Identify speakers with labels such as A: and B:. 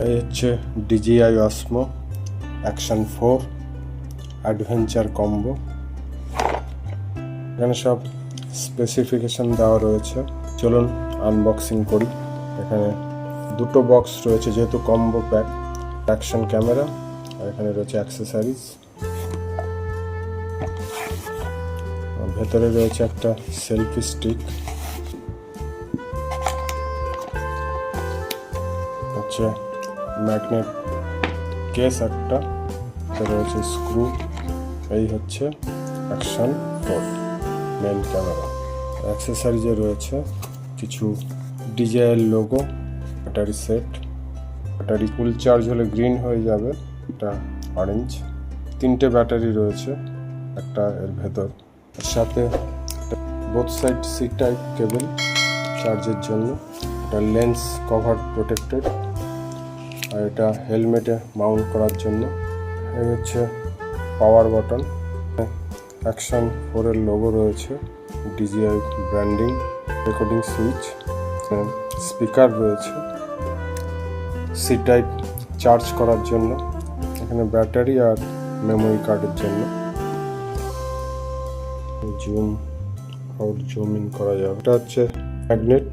A: এই হচ্ছে DJI Osmo Action 4 adventure combo. এখানে সব স্পেসিফিকেশন দেওয়া রয়েছে, চলুন আনবক্সিং করি। এখানে দুটো বক্স রয়েছে যেহেতু কম্বো প্যাক, অ্যাকশন ক্যামেরা আর এখানে রয়েছে অ্যাক্সেসরিজ। ভেতরে রয়েছে একটা সেলফি স্টিক, হচ্ছে ম্যাগনেট কেস একটা, রয়েছে স্ক্রু। এই হচ্ছে অ্যাকশন 4 মেন ক্যামেরা। অ্যাক্সেসরিজে রয়েছে কিছু DJI logo, battery set, battery full charge হলে গ্রিন হয়ে যাবে, এটা অরেঞ্জ। 3টে ব্যাটারি রয়েছে একটা এর ভেতর, এর সাথে বোথ সাইড সি টাইপ কেবল চার্জের জন্য, এটা লেন্স কভার প্রোটেক্টেড, আর এটা হেলমেটে মাউন্ট করার জন্য। এই হচ্ছে পাওয়ার বাটন, অ্যাকশন 4 এর লোগো রয়েছে, DJI branding, recording switch, speaker রয়েছে, সি টাইপ চার্জ করার জন্য, এখানে ব্যাটারি আর মেমোরি কার্ডের জন্য। জুম আউট জুম ইন করা যাবে। এটা হচ্ছে ম্যাগনেট